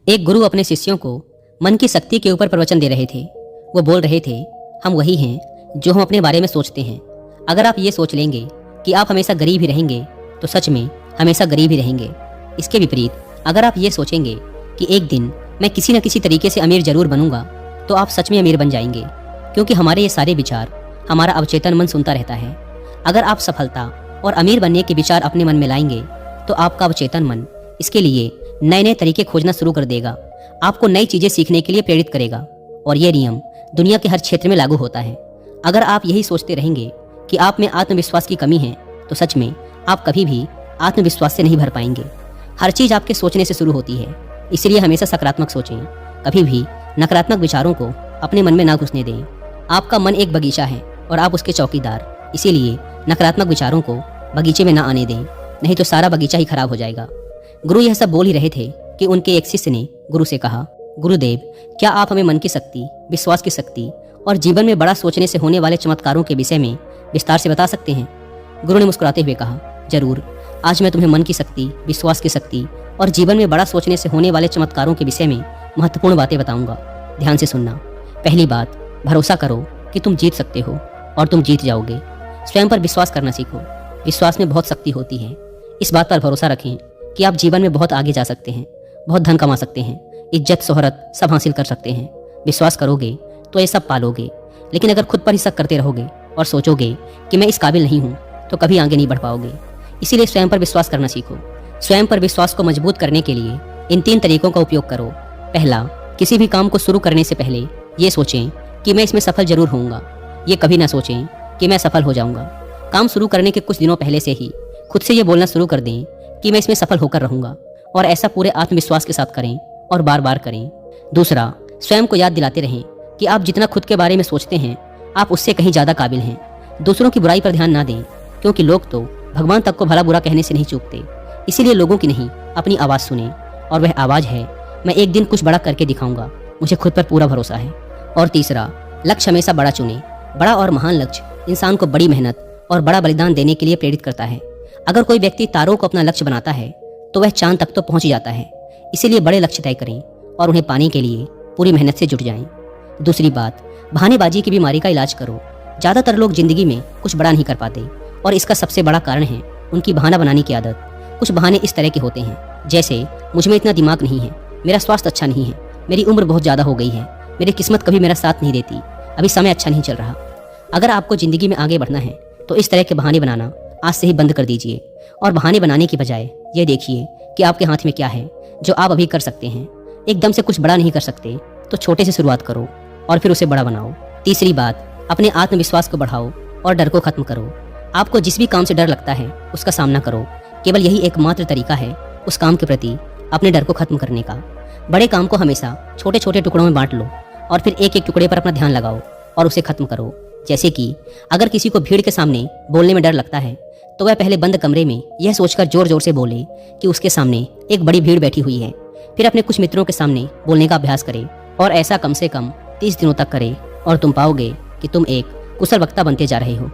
एक गुरु अपने शिष्यों को मन की शक्ति के ऊपर प्रवचन दे रहे थे। वो बोल रहे थे, हम वही हैं जो हम अपने बारे में सोचते हैं। अगर आप ये सोच लेंगे कि आप हमेशा गरीब ही रहेंगे तो सच में हमेशा गरीब ही रहेंगे। इसके विपरीत अगर आप ये सोचेंगे कि एक दिन मैं किसी न किसी तरीके से अमीर जरूर बनूंगा तो आप सच में अमीर बन जाएंगे, क्योंकि हमारे ये सारे विचार हमारा अवचेतन मन सुनता रहता है। अगर आप सफलता और अमीर बनने के विचार अपने मन में लाएंगे तो आपका अवचेतन मन इसके लिए नए नए तरीके खोजना शुरू कर देगा, आपको नई चीजें सीखने के लिए प्रेरित करेगा। और ये नियम दुनिया के हर क्षेत्र में लागू होता है। अगर आप यही सोचते रहेंगे कि आप में आत्मविश्वास की कमी है तो सच में आप कभी भी आत्मविश्वास से नहीं भर पाएंगे। हर चीज आपके सोचने से शुरू होती है, इसलिए हमेशा सकारात्मक सोचें। कभी भी नकारात्मक विचारों को अपने मन में ना घुसने दें। आपका मन एक बगीचा है और आप उसके चौकीदार, इसीलिए नकारात्मक विचारों को बगीचे में ना आने दें, नहीं तो सारा बगीचा ही खराब हो जाएगा। गुरु यह सब बोल ही रहे थे कि उनके एक शिष्य ने गुरु से कहा, गुरुदेव, क्या आप हमें मन की शक्ति, विश्वास की शक्ति और जीवन में बड़ा सोचने से होने वाले चमत्कारों के विषय में विस्तार से बता सकते हैं? गुरु ने मुस्कुराते हुए कहा, जरूर। आज मैं तुम्हें मन की शक्ति, विश्वास की शक्ति और जीवन में बड़ा सोचने से होने वाले चमत्कारों के विषय में महत्वपूर्ण बातें बताऊंगा। ध्यान से सुनना। पहली बात, भरोसा करो कि तुम जीत सकते हो और तुम जीत जाओगे। स्वयं पर विश्वास करना सीखो। विश्वास में बहुत शक्ति होती है। इस बात पर भरोसा रखें कि आप जीवन में बहुत आगे जा सकते हैं, बहुत धन कमा सकते हैं, इज्जत शोहरत सब हासिल कर सकते हैं। विश्वास करोगे तो ये सब पालोगे। लेकिन अगर खुद पर ही शक करते रहोगे और सोचोगे कि मैं इस काबिल नहीं हूँ तो कभी आगे नहीं बढ़ पाओगे। इसीलिए स्वयं पर विश्वास करना सीखो। स्वयं पर विश्वास को मजबूत करने के लिए इन 3 तरीकों का उपयोग करो। पहला, किसी भी काम को शुरू करने से पहले ये सोचें कि मैं इसमें सफल जरूर होऊंगा। ये कभी ना सोचें कि मैं सफल हो जाऊंगा। काम शुरू करने के कुछ दिनों पहले से ही खुद से ये बोलना शुरू कर दें कि मैं इसमें सफल होकर रहूंगा, और ऐसा पूरे आत्मविश्वास के साथ करें और बार बार करें। दूसरा, स्वयं को याद दिलाते रहें कि आप जितना खुद के बारे में सोचते हैं आप उससे कहीं ज्यादा काबिल हैं। दूसरों की बुराई पर ध्यान ना दें, क्योंकि लोग तो भगवान तक को भला बुरा कहने से नहीं चूकते। इसीलिए लोगों की नहीं, अपनी आवाज सुने, और वह आवाज है, मैं एक दिन कुछ बड़ा करके दिखाऊंगा, मुझे खुद पर पूरा भरोसा है। और तीसरा, लक्ष्य हमेशा बड़ा चुने। बड़ा और महान लक्ष्य इंसान को बड़ी मेहनत और बड़ा बलिदान देने के लिए प्रेरित करता है। अगर कोई व्यक्ति तारों को अपना लक्ष्य बनाता है तो वह चांद तक तो पहुंच ही जाता है। इसीलिए बड़े लक्ष्य तय करें और उन्हें पाने के लिए पूरी मेहनत से जुट जाएं। दूसरी बात, बहानेबाजी की बीमारी का इलाज करो। ज्यादातर लोग जिंदगी में कुछ बड़ा नहीं कर पाते, और इसका सबसे बड़ा कारण है उनकी बहाना बनाने की आदत। कुछ बहाने इस तरह के होते हैं, जैसे मुझ में इतना दिमाग नहीं है, मेरा स्वास्थ्य अच्छा नहीं है, मेरी उम्र बहुत ज्यादा हो गई है, मेरी किस्मत कभी मेरा साथ नहीं देती, अभी समय अच्छा नहीं चल रहा। अगर आपको जिंदगी में आगे बढ़ना है तो इस तरह के बहाने बनाना आज से ही बंद कर दीजिए, और बहाने बनाने की बजाय ये देखिए कि आपके हाथ में क्या है जो आप अभी कर सकते हैं। एकदम से कुछ बड़ा नहीं कर सकते तो छोटे से शुरुआत करो और फिर उसे बड़ा बनाओ। तीसरी बात, अपने आत्मविश्वास को बढ़ाओ और डर को खत्म करो। आपको जिस भी काम से डर लगता है उसका सामना करो। केवल यही एकमात्र तरीका है उस काम के प्रति अपने डर को खत्म करने का। बड़े काम को हमेशा छोटे छोटे टुकड़ों में बांट लो और फिर एक एक टुकड़े पर अपना ध्यान लगाओ और उसे खत्म करो। जैसे कि अगर किसी को भीड़ के सामने बोलने में डर लगता है तो वह पहले बंद कमरे में यह सोचकर जोर जोर से बोले कि उसके सामने एक बड़ी भीड़ बैठी हुई है। फिर अपने कुछ मित्रों के सामने बोलने का अभ्यास करे, और ऐसा कम से कम 30 दिनों तक करे, और तुम पाओगे कि तुम एक कुशल वक्ता बनते जा रहे हो।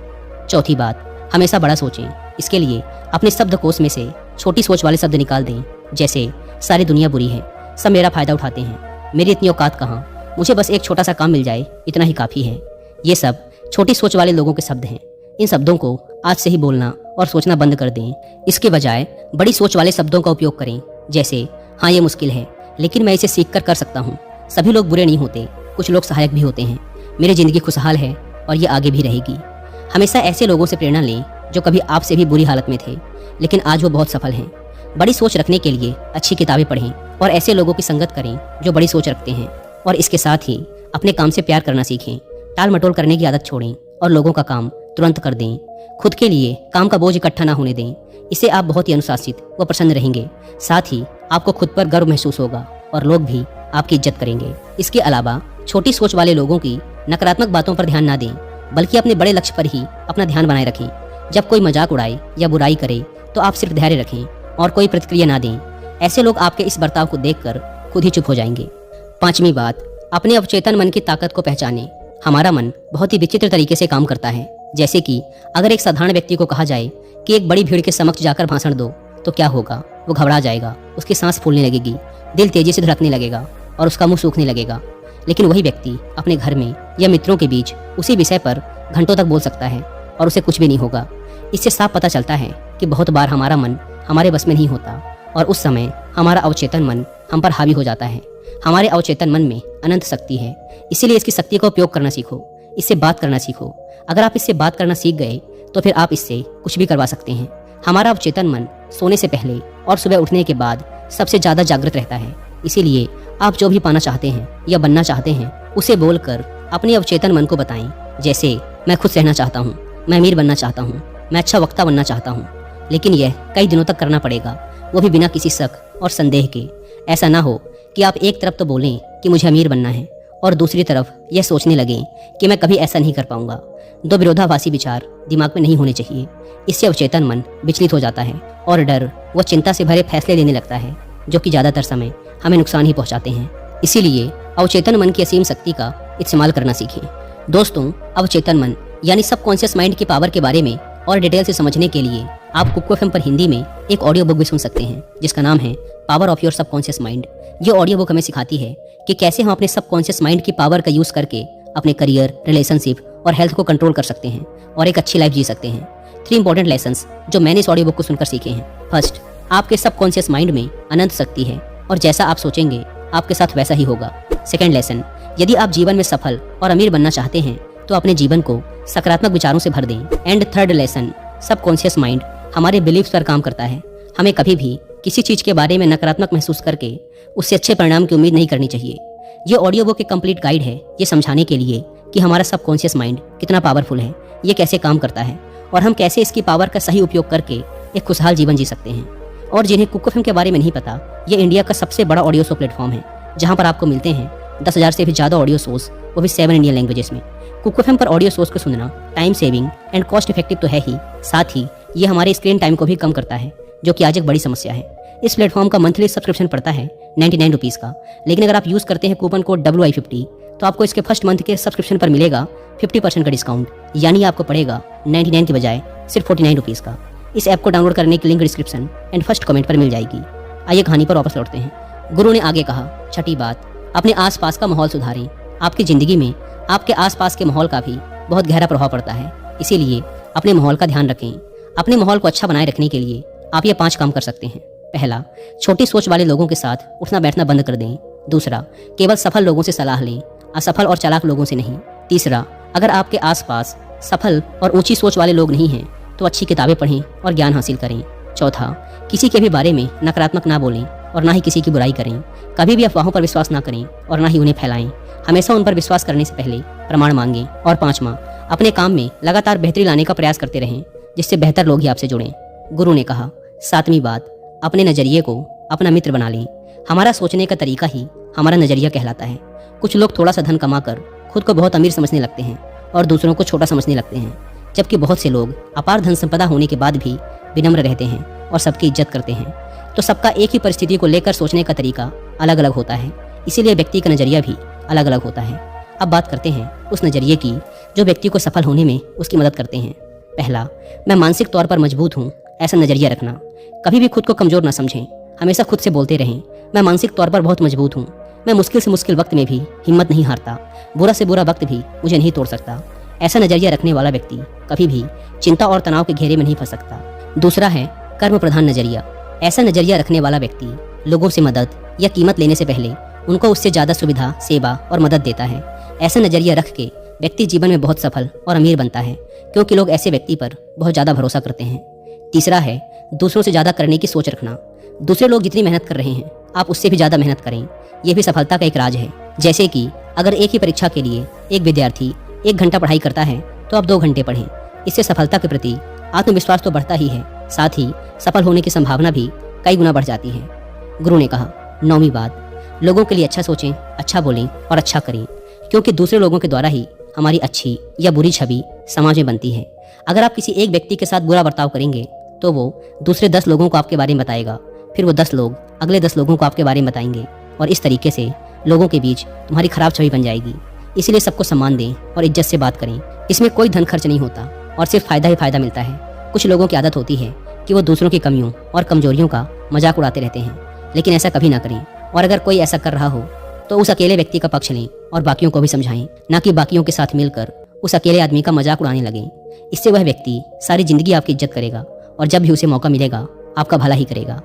चौथी बात, हमेशा बड़ा सोचें। इसके लिए अपने शब्दकोश में से छोटी सोच वाले शब्द निकाल दें, जैसे सारी दुनिया बुरी है, सब मेरा फायदा उठाते हैं, मेरी इतनी औकात कहाँ, मुझे बस एक छोटा सा काम मिल जाए, इतना ही काफी है। ये सब छोटी सोच वाले लोगों के शब्द हैं। इन शब्दों को आज से ही बोलना और सोचना बंद कर दें। इसके बजाय बड़ी सोच वाले शब्दों का उपयोग करें, जैसे हाँ ये मुश्किल है लेकिन मैं इसे सीख कर सकता हूँ, सभी लोग बुरे नहीं होते, कुछ लोग सहायक भी होते हैं, मेरी जिंदगी खुशहाल है और ये आगे भी रहेगी। हमेशा ऐसे लोगों से प्रेरणा लें जो कभी आपसे भी बुरी हालत में थे लेकिन आज वो बहुत सफल हैं। बड़ी सोच रखने के लिए अच्छी किताबें पढ़ें और ऐसे लोगों की संगत करें जो बड़ी सोच रखते हैं, और इसके साथ ही अपने काम से प्यार करना सीखें। टाल मटोल करने की आदत छोड़ें और लोगों का काम तुरंत कर दें। खुद के लिए काम का बोझ इकट्ठा ना होने दें, इससे आप बहुत ही अनुशासित व प्रसन्न रहेंगे। साथ ही आपको खुद पर गर्व महसूस होगा और लोग भी आपकी इज्जत करेंगे। इसके अलावा छोटी सोच वाले लोगों की नकारात्मक बातों पर ध्यान ना दें, बल्कि अपने बड़े लक्ष्य पर ही अपना ध्यान बनाए रखें। जब कोई मजाक उड़ाए या बुराई करे तो आप सिर्फ धैर्य रखें और कोई प्रतिक्रिया ना दें। ऐसे लोग आपके इस बर्ताव को देखकर खुद ही चुप हो जाएंगे। पांचवी बात, अपने अवचेतन मन की ताकत को पहचानें। हमारा मन बहुत ही विचित्र तरीके से काम करता है। जैसे कि अगर एक साधारण व्यक्ति को कहा जाए कि एक बड़ी भीड़ के समक्ष जाकर भाषण दो तो क्या होगा, वो घबरा जाएगा, उसकी सांस फूलने लगेगी, दिल तेजी से धड़कने लगेगा और उसका मुंह सूखने लगेगा। लेकिन वही व्यक्ति अपने घर में या मित्रों के बीच उसी विषय पर घंटों तक बोल सकता है और उसे कुछ भी नहीं होगा। इससे साफ पता चलता है कि बहुत बार हमारा मन हमारे बस में नहीं होता और उस समय हमारा अवचेतन मन हम पर हावी हो जाता है। हमारे अवचेतन मन में अनंत शक्ति है, इसीलिए इसकी शक्ति का उपयोग करना सीखो, इससे बात करना सीखो। अगर आप इससे बात करना सीख गए तो फिर आप इससे कुछ भी करवा सकते हैं। हमारा अवचेतन मन सोने से पहले और सुबह उठने के बाद सबसे ज्यादा जागृत रहता है। इसीलिए आप जो भी पाना चाहते हैं या बनना चाहते हैं उसे बोलकर अपने अवचेतन मन को बताएं। जैसे मैं खुश रहना चाहता हूँ, मैं अमीर बनना चाहता हूँ, मैं अच्छा वक्ता बनना चाहता हूँ। लेकिन यह कई दिनों तक करना पड़ेगा, वो भी बिना किसी शक और संदेह के। ऐसा ना हो कि आप एक तरफ तो बोलें कि मुझे अमीर बनना है और दूसरी तरफ यह सोचने लगें कि मैं कभी ऐसा नहीं कर पाऊंगा। दो विरोधाभासी विचार दिमाग में नहीं होने चाहिए। इससे अवचेतन मन विचलित हो जाता है और डर व चिंता से भरे फैसले लेने लगता है, जो कि ज्यादातर समय हमें नुकसान ही पहुंचाते हैं। इसीलिए अवचेतन मन की असीम शक्ति का इस्तेमाल करना सीखें। दोस्तों, अवचेतन मन यानी सबकॉन्शियस माइंड की पावर के बारे में और डिटेल से समझने के लिए आप कुकू एफएम पर हिंदी में एक ऑडियो बुक भी सुन सकते हैं, जिसका नाम है power of your subconscious mind. ये ऑडियो बुक हमें सिखाती है कि कैसे हम अपने सबकॉन्शियस माइंड की पावर का यूज करके अपने करियर, रिलेशनशिप और हेल्थ को कंट्रोल कर सकते हैं और एक अच्छी लाइफ जी सकते हैं। 3 इंपॉर्टेंट लेसन्स जो मैंने इस ऑडियो बुक को सुनकर सीखे हैं। फर्स्ट, आपके सबकॉन्शियस माइंड में अनंत शक्ति है और जैसा आप सोचेंगे आपके साथ वैसा ही होगा। सेकंड लेसन, यदि आप जीवन में सफल और अमीर बनना चाहते हैं तो अपने जीवन को सकारात्मक विचारों से भर दें। And third lesson, subconscious mind हमारे बिलीव्स पर काम करता है। हमें कभी भी किसी चीज के बारे में नकारात्मक महसूस करके उससे अच्छे परिणाम की उम्मीद नहीं करनी चाहिए। ये ऑडियो बुक एक कंप्लीट गाइड है ये समझाने के लिए कि हमारा सबकॉन्शियस माइंड कितना पावरफुल है, ये कैसे काम करता है और हम कैसे इसकी पावर का सही उपयोग करके एक खुशहाल जीवन जी सकते हैं। और जिन्हें कुकू एफएम के बारे में नहीं पता, ये इंडिया का सबसे बड़ा ऑडियो शो प्लेटफॉर्म है, जहां पर आपको मिलते हैं 10,000 से भी ज्यादा ऑडियो शोज, वो भी 7 इंडियन लैंग्वेजेस में। कुकू एफएम पर ऑडियो शोज को सुनना time saving and cost effective तो है ही, साथ ही ये हमारे स्क्रीन टाइम को भी कम करता है, जो कि आज एक बड़ी समस्या है। इस प्लेटफॉर्म का मंथली सब्सक्रिप्शन पड़ता है 99 रुपीज़ का, लेकिन अगर आप यूज़ करते हैं कूपन कोड WI50 तो आपको इसके फर्स्ट मंथ के सब्सक्रिप्शन पर मिलेगा 50% का डिस्काउंट, यानी आपको पड़ेगा 99 की बजाय सिर्फ 49 रुपीज़ का। इस ऐप को डाउनलोड करने की link description and first comment पर मिल जाएगी। आइए कहानी पर वापस लौटते हैं। गुरु ने आगे कहा, छठी बात, अपने आसपास का माहौल सुधारें। आपकी जिंदगी में आपके आसपास के माहौल का भी बहुत गहरा प्रभाव पड़ता है, इसीलिए अपने माहौल का ध्यान रखें। अपने माहौल को अच्छा बनाए रखने के लिए आप ये 5 काम कर सकते हैं। पहला, छोटी सोच वाले लोगों के साथ उठना बैठना बंद कर दें। दूसरा, केवल सफल लोगों से सलाह लें, असफल और चालाक लोगों से नहीं। तीसरा, अगर आपके आसपास सफल और ऊंची सोच वाले लोग नहीं हैं तो अच्छी किताबें पढ़ें और ज्ञान हासिल करें। चौथा, किसी के भी बारे में नकारात्मक ना बोलें और ना ही किसी की बुराई करें। कभी भी अफवाहों पर विश्वास ना करें और ना ही उन्हें फैलाएं। हमेशा उन पर विश्वास करने से पहले प्रमाण मांगें। और 5वां, अपने काम में लगातार बेहतरी लाने का प्रयास करते रहें, जिससे बेहतर लोग ही आपसे जुड़ें। गुरु ने कहा, 7वीं बात, अपने नजरिए को अपना मित्र बना लें। हमारा सोचने का तरीका ही हमारा नजरिया कहलाता है। कुछ लोग थोड़ा सा धन कमाकर खुद को बहुत अमीर समझने लगते हैं और दूसरों को छोटा समझने लगते हैं, जबकि बहुत से लोग अपार धन संपदा होने के बाद भी विनम्र रहते हैं और सबकी इज्जत करते हैं। तो सबका एक ही परिस्थिति को लेकर सोचने का तरीका अलग अलग होता है, इसीलिए व्यक्ति का नजरिया भी अलग अलग होता है। अब बात करते हैं उस नजरिए की जो व्यक्ति को सफल होने में उसकी मदद करते हैं। पहला, मैं मानसिक तौर पर मजबूत हूँ, ऐसा नजरिया रखना। कभी भी खुद को कमजोर न समझें, हमेशा खुद से बोलते रहें, मैं मानसिक तौर पर बहुत मजबूत हूँ, मैं मुश्किल से मुश्किल वक्त में भी हिम्मत नहीं हारता, बुरा से बुरा वक्त भी मुझे नहीं तोड़ सकता। ऐसा नजरिया रखने वाला व्यक्ति कभी भी चिंता और तनाव के घेरे में नहीं फंस सकता। दूसरा है कर्म प्रधान नजरिया। ऐसा नजरिया रखने वाला व्यक्ति लोगों से मदद या कीमत लेने से पहले उनको उससे ज्यादा सुविधा, सेवा और मदद देता है। ऐसा नजरिया रख के व्यक्ति जीवन में बहुत सफल और अमीर बनता है, क्योंकि लोग ऐसे व्यक्ति पर बहुत ज्यादा भरोसा करते हैं। तीसरा है दूसरों से ज्यादा करने की सोच रखना। दूसरे लोग जितनी मेहनत कर रहे हैं आप उससे भी ज्यादा मेहनत करें, यह भी सफलता का एक राज है। जैसे कि अगर एक ही परीक्षा के लिए एक विद्यार्थी 1 घंटा पढ़ाई करता है तो आप 2 घंटे पढ़ें। इससे सफलता के प्रति आत्मविश्वास तो बढ़ता ही है, साथ ही सफल होने की संभावना भी कई गुना बढ़ जाती है। गुरु ने कहा, 9वीं बात, लोगों के लिए अच्छा सोचें, अच्छा बोलें और अच्छा करें, क्योंकि दूसरे लोगों के द्वारा ही हमारी अच्छी या बुरी छवि समाज में बनती है। अगर आप किसी एक व्यक्ति के साथ बुरा बर्ताव करेंगे तो वो दूसरे 10 लोगों को आपके बारे में बताएगा, फिर वो 10 लोग अगले 10 लोगों को आपके बारे में बताएंगे और इस तरीके से लोगों के बीच तुम्हारी खराब छवि बन जाएगी। इसलिए सबको सम्मान दें और इज्जत से बात करें। इसमें कोई धन खर्च नहीं होता और सिर्फ फायदा ही फायदा मिलता है। कुछ लोगों की आदत होती है कि वो दूसरों की कमियों और कमजोरियों का मजाक उड़ाते रहते हैं, लेकिन ऐसा कभी ना करें। और अगर कोई ऐसा कर रहा हो तो उस अकेले व्यक्ति का पक्ष लें और बाकियों को भी समझाएं, ना कि बाकियों के साथ मिलकर उस अकेले आदमी का मजाक उड़ाने लगें। इससे वह व्यक्ति सारी जिंदगी आपकी इज्जत करेगा और जब भी उसे मौका मिलेगा आपका भला ही करेगा।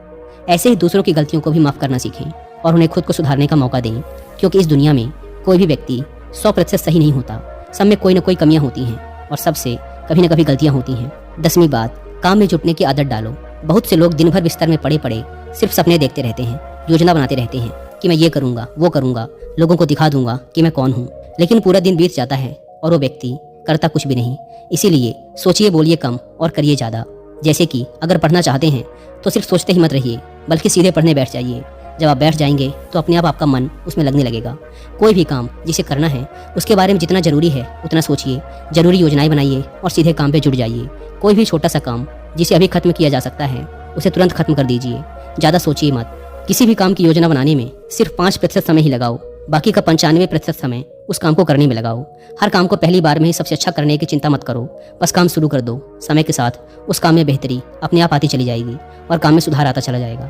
ऐसे ही दूसरों की गलतियों को भी माफ़ करना सीखें और उन्हें खुद को सुधारने का मौका दें, क्योंकि इस दुनिया में कोई भी व्यक्ति 100% सही नहीं होता। सब में कोई ना कोई कमियां होती हैं और सबसे कभी ना कभी गलतियां होती हैं। 10वीं बात, काम में जुटने की आदत डालो। बहुत से लोग दिन भर बिस्तर में पड़े पड़े सिर्फ सपने देखते रहते हैं, योजना बनाते रहते हैं कि मैं ये करूंगा, वो करूंगा, लोगों को दिखा दूंगा कि मैं कौन हूँ। लेकिन पूरा दिन बीत जाता है और वो व्यक्ति करता कुछ भी नहीं। इसीलिए सोचिए, बोलिए कम और करिए ज़्यादा। जैसे कि अगर पढ़ना चाहते हैं तो सिर्फ सोचते ही मत रहिए, बल्कि सीधे पढ़ने बैठ जाइए। जब आप बैठ जाएंगे तो अपने आप आपका मन उसमें लगने लगेगा। कोई भी काम जिसे करना है उसके बारे में जितना ज़रूरी है उतना सोचिए, ज़रूरी योजनाएं बनाइए और सीधे काम पे जुट जाइए। कोई भी छोटा सा काम जिसे अभी खत्म किया जा सकता है उसे तुरंत खत्म कर दीजिए। ज़्यादा सोचिए मत। किसी भी काम की योजना बनाने में सिर्फ 5% समय ही लगाओ, बाकी का 95% समय उस काम को करने में लगाओ। हर काम को पहली बार में ही सबसे अच्छा करने की चिंता मत करो, बस काम शुरू कर दो। समय के साथ उस काम में बेहतरी अपने आप आती चली जाएगी और काम में सुधार आता चला जाएगा।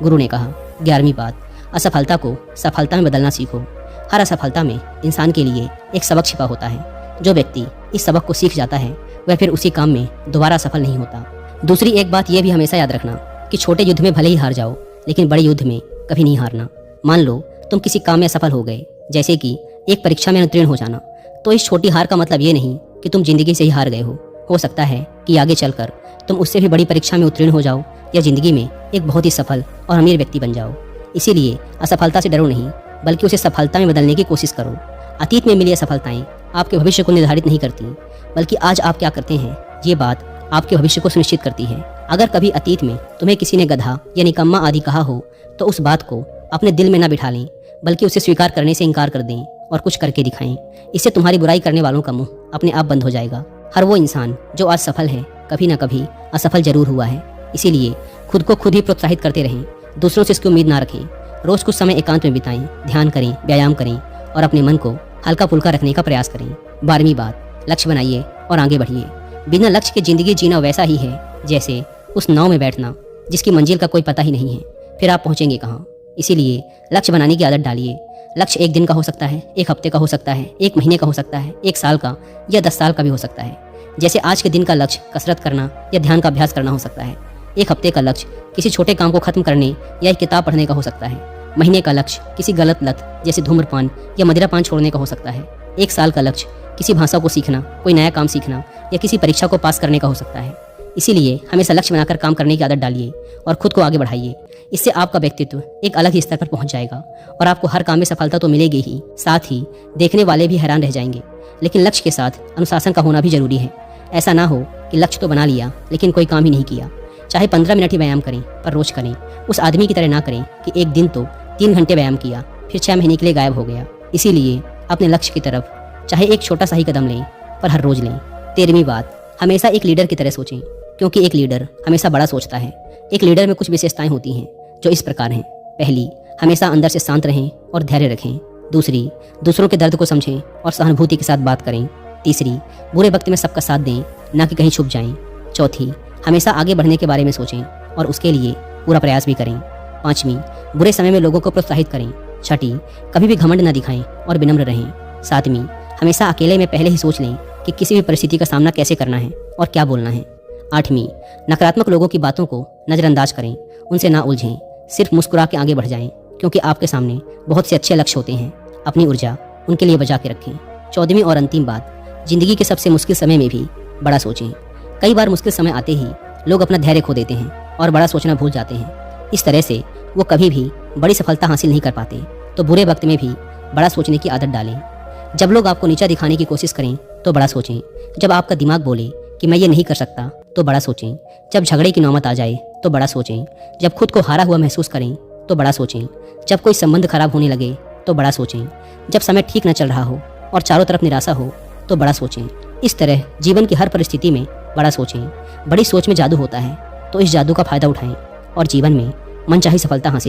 गुरु ने कहा। 11वीं बात, असफलता को सफलता में बदलना सीखो। हर असफलता में इंसान के लिए एक सबक छिपा होता है। जो व्यक्ति इस सबक को सीख जाता है वह फिर उसी काम में दोबारा सफल नहीं होता। दूसरी एक बात यह भी हमेशा याद रखना कि छोटे युद्ध में भले ही हार जाओ, लेकिन बड़े युद्ध में कभी नहीं हारना। मान लो तुम किसी काम में सफल हो गए, जैसे कि एक परीक्षा में उत्तीर्ण हो जाना, तो इस छोटी हार का मतलब ये नहीं कि तुम जिंदगी से ही हार गए हो सकता है कि आगे चलकर तुम उससे भी बड़ी परीक्षा में उत्तीर्ण हो जाओ या जिंदगी में एक बहुत ही सफल और अमीर व्यक्ति बन जाओ। इसीलिए असफलता से डरो नहीं, बल्कि उसे सफलता में बदलने की कोशिश करो। अतीत में मिली असफलताएं आपके भविष्य को निर्धारित नहीं करती, बल्कि आज आप क्या करते हैं ये बात आपके भविष्य को सुनिश्चित करती है। अगर कभी अतीत में तुम्हें किसी ने गधा या निकम्मा आदि कहा हो तो उस बात को अपने दिल में न बिठा लें, बल्कि उसे स्वीकार करने से इनकार कर दें और कुछ करके दिखाएं। इससे तुम्हारी बुराई करने वालों का मुंह अपने आप बंद हो जाएगा। हर वो इंसान जो आज सफल है कभी ना कभी असफल जरूर हुआ है। इसीलिए खुद को खुद ही प्रोत्साहित करते रहें, दूसरों से इसकी उम्मीद ना रखें। रोज कुछ समय एकांत में बिताएं, ध्यान करें, व्यायाम करें और अपने मन को हल्का फुल्का रखने का प्रयास करें। 12वीं बात, लक्ष्य बनाइए और आगे बढ़िए। बिना लक्ष्य के जिंदगी जीना वैसा ही है जैसे उस नाव में बैठना जिसकी मंजिल का कोई पता ही नहीं है, फिर आप पहुंचेंगे कहाँ। इसीलिए लक्ष्य बनाने की आदत डालिए। लक्ष्य 1 दिन का हो सकता है, 1 हफ्ते का हो सकता है, 1 महीने का हो सकता है, 1 साल का या 10 साल का भी हो सकता है। जैसे आज के दिन का लक्ष्य कसरत करना या ध्यान का अभ्यास करना हो सकता है। 1 हफ्ते का लक्ष्य किसी छोटे काम को खत्म करने या एक किताब पढ़ने का हो सकता है। महीने का लक्ष्य किसी गलत लत जैसे धूम्रपान या मदिरापान छोड़ने का हो सकता है। 1 साल का लक्ष्य किसी भाषा को सीखना, कोई नया काम सीखना या किसी परीक्षा को पास करने का हो सकता है। इसीलिए हमेशा लक्ष्य बनाकर काम करने की आदत डालिए और खुद को आगे बढ़ाइए। इससे आपका व्यक्तित्व एक अलग ही स्तर पर पहुंच जाएगा और आपको हर काम में सफलता तो मिलेगी ही, साथ ही देखने वाले भी हैरान रह जाएंगे। लेकिन लक्ष्य के साथ अनुशासन का होना भी जरूरी है। ऐसा ना हो कि लक्ष्य तो बना लिया लेकिन कोई काम ही नहीं किया। चाहे 15 मिनट ही व्यायाम करें, पर रोज करें। उस आदमी की तरह ना करें कि एक दिन तो 3 घंटे व्यायाम किया फिर 6 महीने के लिए गायब हो गया। इसीलिए अपने लक्ष्य की तरफ चाहे एक छोटा सा ही कदम लें, पर हर रोज लें। 13वीं बात, हमेशा एक लीडर की तरह सोचें, क्योंकि एक लीडर हमेशा बड़ा सोचता है। एक लीडर में कुछ विशेषताएं होती हैं जो इस प्रकार हैं। पहली, हमेशा अंदर से शांत रहें और धैर्य रखें। दूसरी, दूसरों के दर्द को समझें और सहानुभूति के साथ बात करें। तीसरी, बुरे वक्त में सबका साथ दें, ना कि कहीं छुप जाएं। चौथी, हमेशा आगे बढ़ने के बारे में सोचें और उसके लिए पूरा प्रयास भी करें। 5वीं, बुरे समय में लोगों को प्रोत्साहित करें। 6ठी, कभी भी घमंड न दिखाएं और विनम्र रहें। 7वीं, हमेशा अकेले में पहले ही सोच लें कि किसी भी परिस्थिति का सामना कैसे करना है और क्या बोलना है। 8वीं, नकारात्मक लोगों की बातों को नज़रअंदाज करें, उनसे ना उलझें, सिर्फ मुस्कुरा के आगे बढ़ जाएं, क्योंकि आपके सामने बहुत से अच्छे लक्ष्य होते हैं। अपनी ऊर्जा उनके लिए बचा के रखें। 14वीं और अंतिम बात, जिंदगी के सबसे मुश्किल समय में भी बड़ा सोचें। कई बार मुश्किल समय आते ही लोग अपना धैर्य खो देते हैं और बड़ा सोचना भूल जाते हैं। इस तरह से वो कभी भी बड़ी सफलता हासिल नहीं कर पाते। तो बुरे वक्त में भी बड़ा सोचने की आदत डालें। जब लोग आपको नीचा दिखाने की कोशिश करें तो बड़ा सोचें। जब आपका दिमाग बोले कि मैं ये नहीं कर सकता तो बड़ा सोचें। जब झगड़े की नौबत आ जाए तो बड़ा सोचें। जब खुद को हारा हुआ महसूस करें तो बड़ा सोचें। जब कोई संबंध खराब होने लगे तो बड़ा सोचें। जब समय ठीक न चल रहा हो और चारों तरफ निराशा हो तो बड़ा सोचें। इस तरह जीवन की हर परिस्थिति में बड़ा सोचें। बड़ी सोच में जादू होता है, तो इस जादू का फायदा उठाएं और जीवन में मनचाही सफलता हासिल